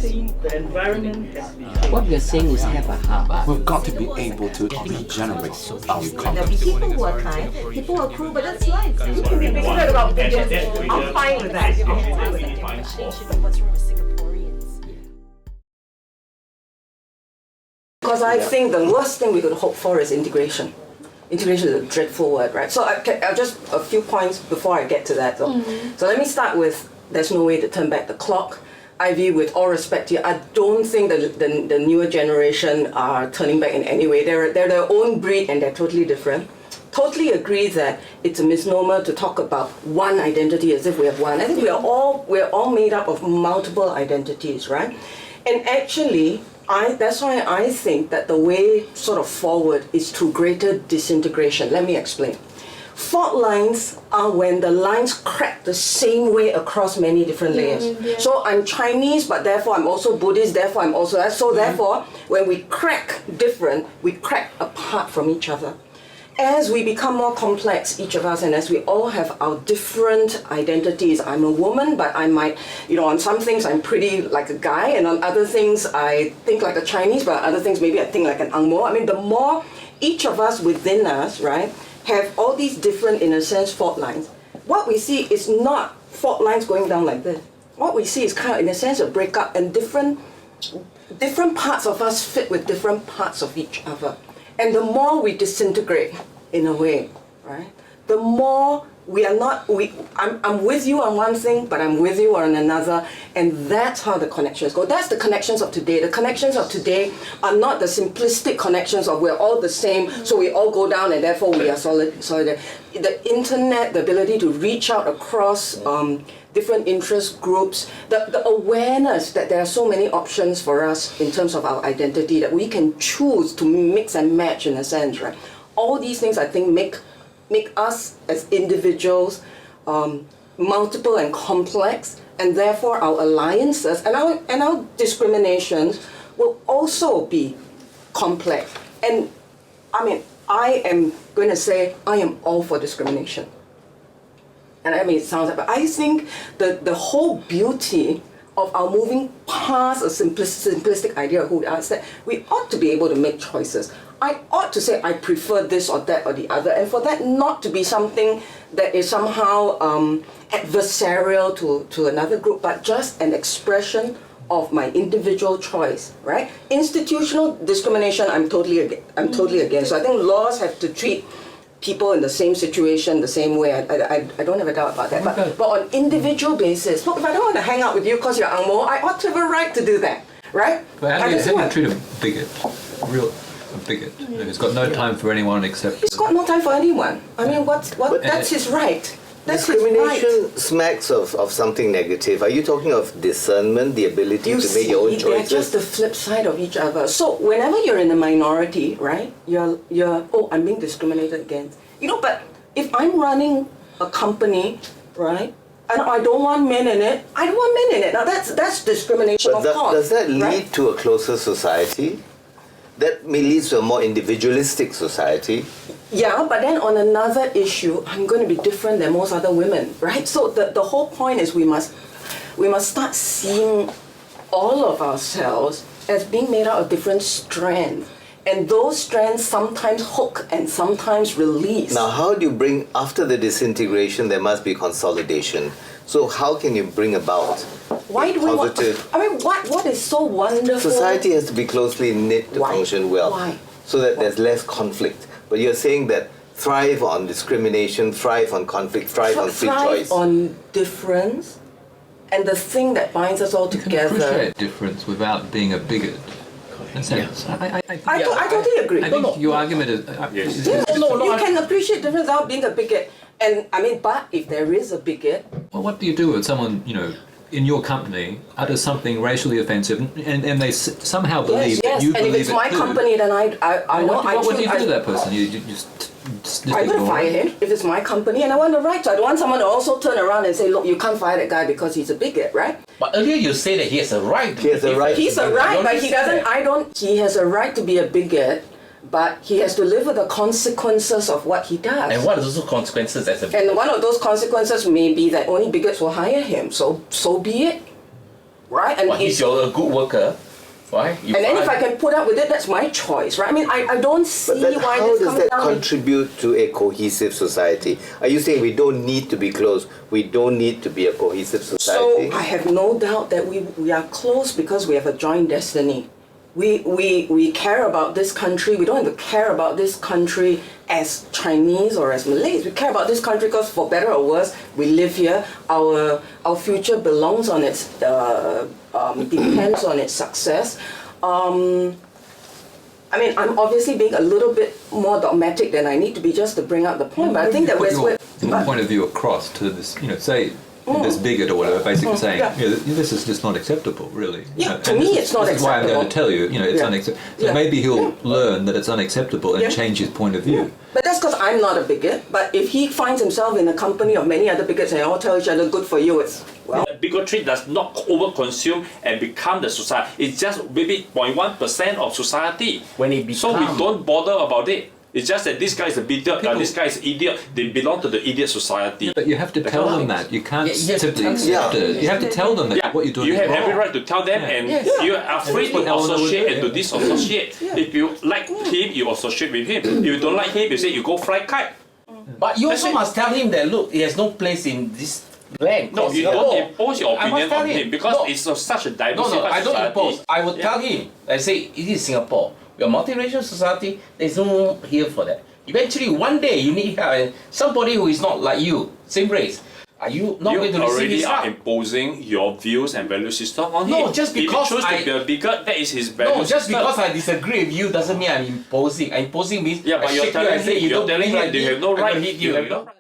The environment has to be What we're saying is have a heart. We've got to be able to regenerate our There'll economy. be people who are kind, people who are cruel, but that's life. You can be bigoted about bigots. I'm fine with that. Because I think the worst thing we could hope for is integration. Integration is a dreadful word, right? So I'll just a few points before I get to that. So let me start with there's no way to turn back the clock. Ivy, with all respect to you, I don't think the newer generation are turning back in any way. They're their own breed and they're totally different. Totally agree that it's a misnomer to talk about one identity as if we have one. I think we're all made up of multiple identities, right? And actually, that's why I think that the way sort of forward is through greater disintegration. Let me explain. Fault lines are when the lines crack the same way across many different layers. So I'm Chinese, but therefore I'm also Buddhist, therefore I'm also that. So therefore, when we crack different, we crack apart from each other. As we become more complex, each of us, and as we all have our different identities, I'm a woman, but I might, on some things I'm pretty like a guy, and on other things I think like a Chinese, but on other things maybe I think like an Ang Mo. I mean, the more each of us within us, right, have all these different, in a sense, fault lines. What we see is not fault lines going down like this. What we see is kind of, in a sense, a breakup, and different parts of us fit with different parts of each other. And the more we disintegrate, in a way, right, the more I'm with you on one thing, but I'm with you on another, and that's how the connections go. That's the connections of today. The connections of today are not the simplistic connections of we're all the same, so we all go down and therefore we are solid. The internet, the ability to reach out across different interest groups, the awareness that there are so many options for us in terms of our identity that we can choose to mix and match in a sense, right? All these things I think make us as individuals multiple and complex, and therefore our alliances and our discriminations will also be complex. And I mean, I am going to say I am all for discrimination. And I mean, it sounds like, but I think the whole beauty of our moving past a simplistic idea of who we are is that we ought to be able to make choices. I ought to say I prefer this or that or the other, and for that not to be something that is somehow adversarial to another group, but just an expression of my individual choice, right? Institutional discrimination, I'm totally against. So I think laws have to treat people in the same situation the same way. I don't have a doubt about that. But on individual basis, look, if I don't want to hang out with you because you're Ang Mo, I ought to have a right to do that, right? But how do you treat a bigot? A bigot who's got no time for anyone except... He's got no time for anyone. I mean, that's his right. That's discrimination smacks of something negative. Are you talking of discernment, the ability to make your own choices? They're just the flip side of each other. So whenever you're in a minority, right, you're I'm being discriminated against. But if I'm running a company, right, and I don't want men in it, I don't want men in it. Now that's discrimination, but of course. Does that lead right? to a closer society? That may lead to a more individualistic society. Yeah, but then on another issue, I'm going to be different than most other women, right? So the whole point is we must start seeing all of ourselves as being made out of different strands. And those strands sometimes hook and sometimes release. Now, how do you bring, after the disintegration, there must be consolidation. So how can you bring about Why do positive... I mean, what is so wonderful? Society has to be closely knit to function well. Why? So that there's less conflict. But you're saying that thrive on discrimination, thrive on conflict, thrive on free choice. Thrive on difference, and the thing that binds us all together. You can appreciate difference without being a bigot. I totally agree. I think your argument is... you can appreciate difference without being a bigot. And I mean, but if there is a bigot... Well, what do you do with someone, in your company utters something racially offensive, and they somehow believe that you believe it too? And if it's my company, then I know... What would you do to that person? You just I'm going to fire him if it's my company, and I want the right to. I don't want someone to also turn around and say, look, you can't fire that guy because he's a bigot, right? But earlier you say that he has a right. He has a right. He's a right, but he doesn't... He has a right to be a bigot, but he has to live with the consequences of what he does. And what are those consequences as a bigot? And one of those consequences may be that only bigots will hire him, so be it. right? And Well, he's a good worker. Why? and then if I can put up with it, that's my choice, right? I mean, I don't see But then why how this does comes that down. contribute to a cohesive society? Are you saying we don't need to be close? We don't need to be a cohesive So society? I have no doubt that we are close because we have a joint destiny. We care about this country. We don't have to care about this country as Chinese or as Malays. We care about this country because, for better or worse, we live here. Our future belongs on its depends on its success. I mean, I'm obviously being a little bit more dogmatic than I need to be just to bring out the point. But I think that Put we're your point of view across to this, say this bigot or whatever, basically saying, this is just not acceptable, really. Yeah, to me it's not This is why I'm going to tell you, it's Yeah. unacceptable. So Yeah. maybe he'll learn that it's unacceptable and Yeah. change his point of view. But that's because I'm not a bigot. But if he finds himself in a company of many other bigots and they all tell each other, good for you, it's, well, Bigotry does not overconsume and become the society. It's just maybe 0.1% of society. When it So we become- don't bother about it. It's just that this guy is a bigot, this guy is an idiot. They belong to the idiot society. But you have to tell them that. You can't Yeah, you have to simply tell them. accept it. You have to tell them that Yeah, what you're doing you is have wrong. every right to tell them, and you are free that's what to Eleanor would associate do, and to yeah. disassociate. If you like him, you associate with him. If you don't like him, you say you go fly kite. But you That's also it. must tell him that, look, he has no place in this land. No, called you Singapore. don't impose your I must opinion tell on him because No. it's such a No, diversified no, I don't society. impose. I would Yeah. tell him. I say, it is Singapore. We're a multiracial society. There's no room here for that. Eventually, one day you need help. And somebody who is not like you, same race, are you not going to You receive already his are help? imposing your views and value system on No, him. just because if he chooses I- to be a bigot, that is his value No, just system. because I disagree with you doesn't mean I'm imposing. Imposing means Yeah, but I you're shake you and telling say him, you you're don't telling believe him like you me, have no I'm gonna right. hit You you. have no right.